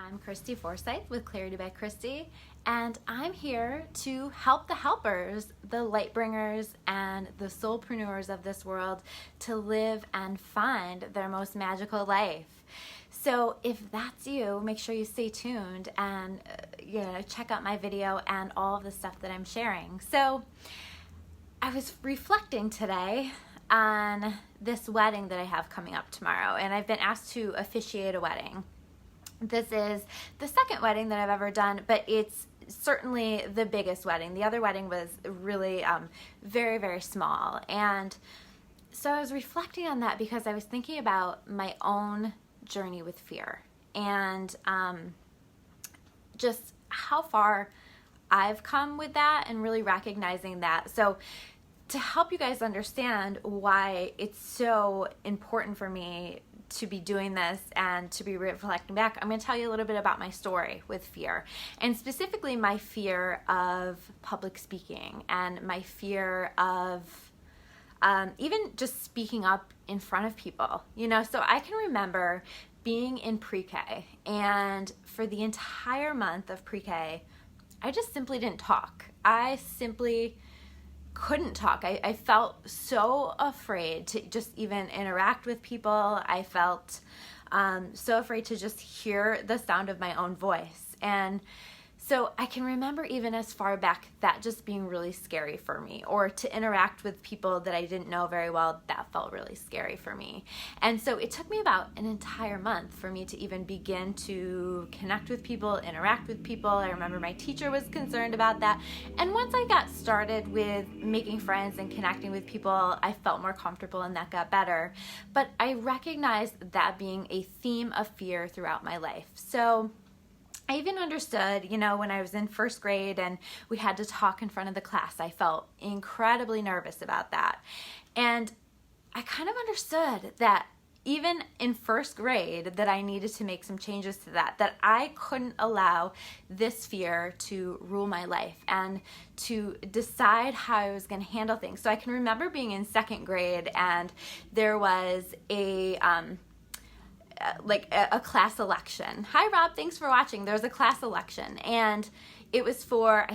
I'm Christy Forsyth with Clarity by Christy, and I'm here to help the helpers, the light bringers, and the soulpreneurs of this world to live and find their most magical life. So if that's you, make sure you stay tuned and check out my video and all of the stuff that I'm sharing. So I was reflecting today on this wedding that I have coming up tomorrow, and I've been asked to officiate a wedding. This is the second wedding that I've ever done, but it's certainly the biggest wedding. The other wedding was really very, very small. And so I was reflecting on that because I was thinking about my own journey with fear and just how far I've come with that and really recognizing that. So to help you guys understand why it's so important for me to be doing this and to be reflecting back, I'm going to tell you a little bit about my story with fear, and specifically my fear of public speaking and my fear of even just speaking up in front of people. So I can remember being in pre-K, and for the entire month of pre-K, I just simply didn't talk. I simply couldn't talk. I felt so afraid to just even interact with people. I felt so afraid to just hear the sound of my own voice. And so I can remember even as far back that just being really scary for me, or to interact with people that I didn't know very well, that felt really scary for me. And so it took me about an entire month for me to even begin to connect with people, interact with people. I remember my teacher was concerned about that. And once I got started with making friends and connecting with people, I felt more comfortable and that got better. But I recognized that being a theme of fear throughout my life. So I even understood, when I was in first grade and we had to talk in front of the class, I felt incredibly nervous about that. And I kind of understood that even in first grade that I needed to make some changes to that I couldn't allow this fear to rule my life and to decide how I was going to handle things. So I can remember being in second grade and there was a class election. Hi Rob, thanks for watching. There was a class election and it was for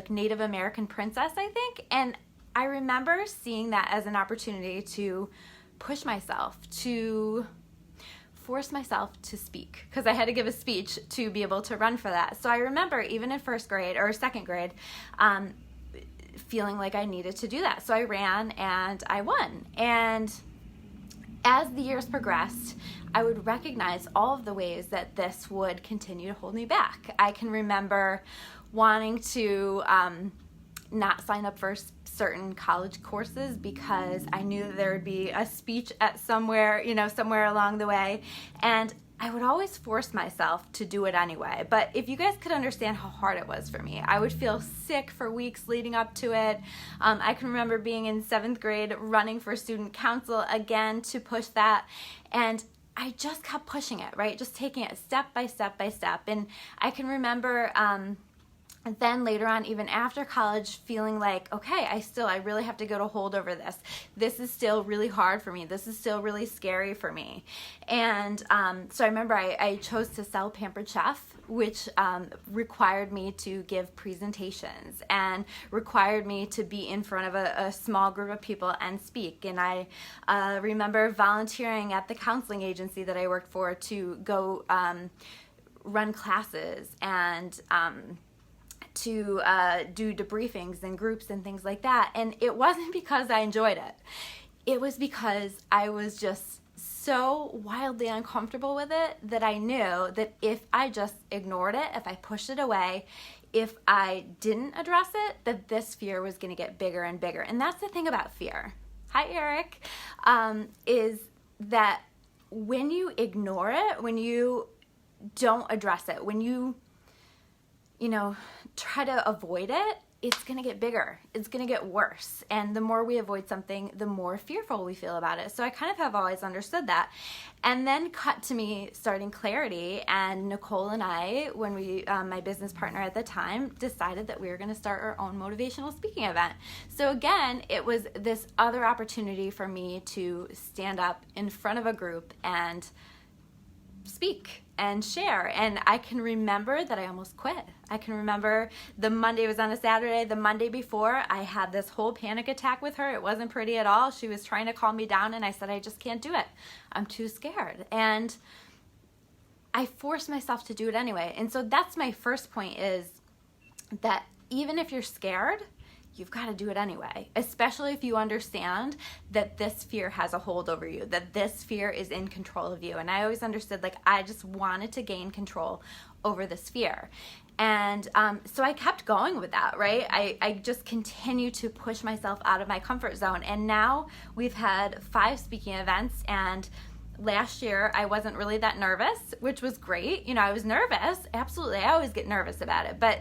Native American princess, I think. And I remember seeing that as an opportunity to push myself, to force myself to speak, because I had to give a speech to be able to run for that. So I remember even in first grade or second grade, feeling like I needed to do that. So I ran and I won. And as the years progressed, I would recognize all of the ways that this would continue to hold me back. I can remember wanting to not sign up for certain college courses because I knew that there would be a speech at somewhere along the way. And I would always force myself to do it anyway. But if you guys could understand how hard it was for me, I would feel sick for weeks leading up to it. I can remember being in 7th grade running for student council again to push that. And I just kept pushing it, right? Just taking it step by step by step. And I can remember then later on, even after college, feeling like, okay, I really have to go to hold over this. This is still really hard for me. This is still really scary for me. And so I remember I chose to sell Pampered Chef, which required me to give presentations and required me to be in front of a small group of people and speak. And I remember volunteering at the counseling agency that I worked for to go run classes and to do debriefings and groups and things like that. And it wasn't because I enjoyed it. It was because I was just so wildly uncomfortable with it that I knew that if I just ignored it, if I pushed it away, if I didn't address it, that this fear was going to get bigger and bigger. And that's the thing about fear. Hi, Eric. Is that when you ignore it, when you don't address it, when you try to avoid it, it's going to get bigger. It's going to get worse. And the more we avoid something, the more fearful we feel about it. So I kind of have always understood that. And then cut to me starting Clarity, and Nicole and I, when we, my business partner at the time, decided that we were going to start our own motivational speaking event. So again, it was this other opportunity for me to stand up in front of a group and speak and share. And I can remember that I almost quit. I can remember the Monday was on a Saturday. The Monday before, I had this whole panic attack with her. It wasn't pretty at all. She was trying to calm me down, and I said, I just can't do it. I'm too scared. And I forced myself to do it anyway. And so that's my first point, is that even if you're scared, you've got to do it anyway, especially if you understand that this fear has a hold over you, that this fear is in control of you. And I always understood, like, I just wanted to gain control over this fear. And so I kept going with that, right? I just continue to push myself out of my comfort zone. And now we've had 5 speaking events, and last year I wasn't really that nervous, which was great. You know, I was nervous. Absolutely. I always get nervous about it, but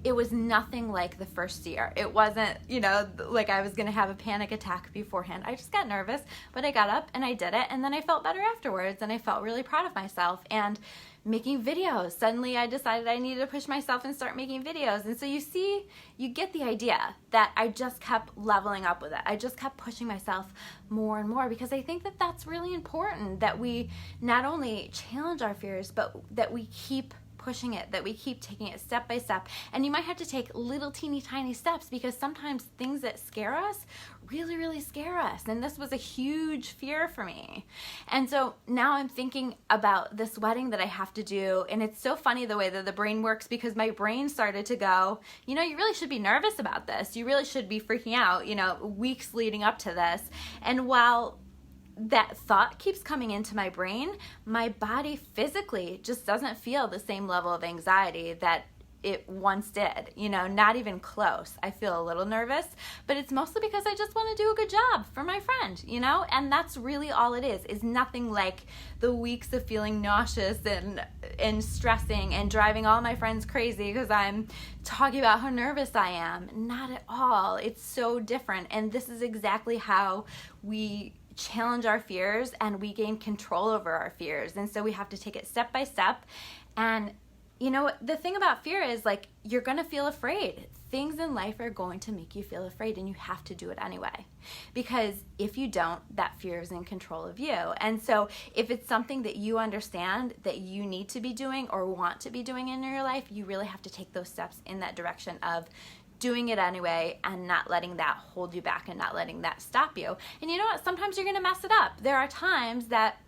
it was nothing like the first year. It wasn't, you know, like I was going to have a panic attack beforehand. I just got nervous, but I got up and I did it, and then I felt better afterwards, and I felt really proud of myself. And making videos, suddenly I decided I needed to push myself and start making videos. And so you see, you get the idea that I just kept leveling up with it. I just kept pushing myself more and more, because I think that that's really important, that we not only challenge our fears, but that we keep pushing it, that we keep taking it step by step. And you might have to take little teeny tiny steps, because sometimes things that scare us really, really scare us. And this was a huge fear for me. And so now I'm thinking about this wedding that I have to do. And it's so funny the way that the brain works, because my brain started to go, you know, you really should be nervous about this. You really should be freaking out, you know, weeks leading up to this. And while that thought keeps coming into my brain, my body physically just doesn't feel the same level of anxiety that it once did, you know, not even close. I feel a little nervous, but it's mostly because I just want to do a good job for my friend, you know, and that's really all it is nothing like the weeks of feeling nauseous and stressing and driving all my friends crazy because I'm talking about how nervous I am. Not at all. It's so different. And this is exactly how we challenge our fears and we gain control over our fears. And so we have to take it step by step. And you know, the thing about fear is, like, you're going to feel afraid. Things in life are going to make you feel afraid, and you have to do it anyway. Because if you don't, that fear is in control of you. And so if it's something that you understand that you need to be doing or want to be doing in your life, you really have to take those steps in that direction of doing it anyway and not letting that hold you back and not letting that stop you. And you know what? Sometimes you're going to mess it up. There are times that,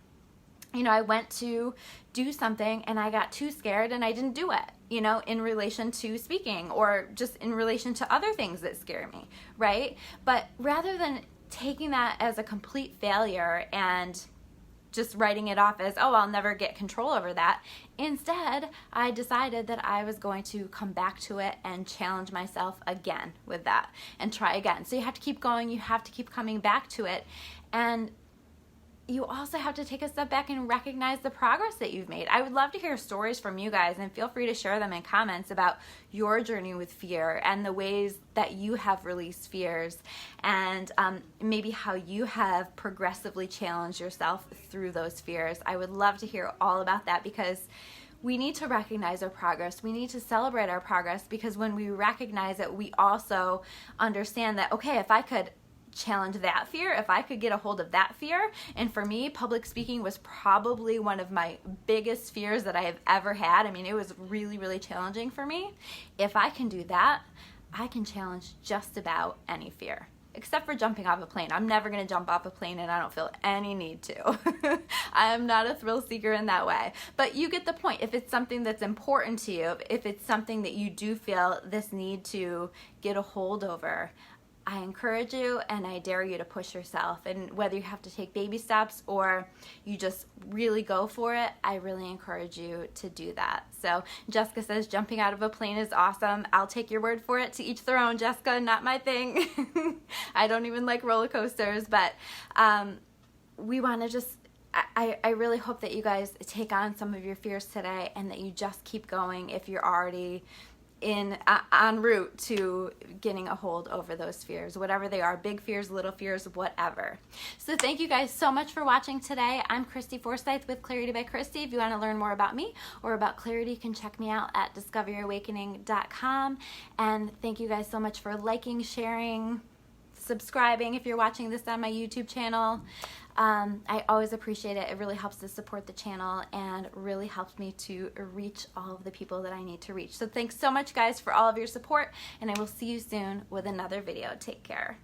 you know, I went to do something and I got too scared and I didn't do it, you know, in relation to speaking or just in relation to other things that scare me, right? But rather than taking that as a complete failure and just writing it off as, oh, I'll never get control over that, instead, I decided that I was going to come back to it and challenge myself again with that and try again. So you have to keep going. You have to keep coming back to it. And you also have to take a step back and recognize the progress that you've made. I would love to hear stories from you guys, and feel free to share them in comments about your journey with fear and the ways that you have released fears, and maybe how you have progressively challenged yourself through those fears. I would love to hear all about that, because we need to recognize our progress. We need to celebrate our progress, because when we recognize it, we also understand that, okay, if I could challenge that fear, if I could get a hold of that fear. And for me, public speaking was probably one of my biggest fears that I have ever had. I mean, it was really, really challenging for me. If I can do that, I can challenge just about any fear, except for jumping off a plane. I'm never going to jump off a plane, and I don't feel any need to. I am not a thrill seeker in that way. But you get the point. If it's something that's important to you, if it's something that you do feel this need to get a hold over, I encourage you and I dare you to push yourself. And whether you have to take baby steps or you just really go for it, I really encourage you to do that. So Jessica says jumping out of a plane is awesome. I'll take your word for it. To each their own, Jessica, not my thing. I don't even like roller coasters, but we want to just, I really hope that you guys take on some of your fears today and that you just keep going if you're already en route to getting a hold over those fears, whatever they are, big fears, little fears, whatever. So thank you guys so much for watching today. I'm Christy Forsyth with Clarity by Christy. If you want to learn more about me or about Clarity, you can check me out at discoveryourawakening.com. And thank you guys so much for liking, sharing, subscribing if you're watching this on my YouTube channel. I always appreciate it. It really helps to support the channel and really helps me to reach all of the people that I need to reach. So thanks so much, guys, for all of your support, and I will see you soon with another video. Take care.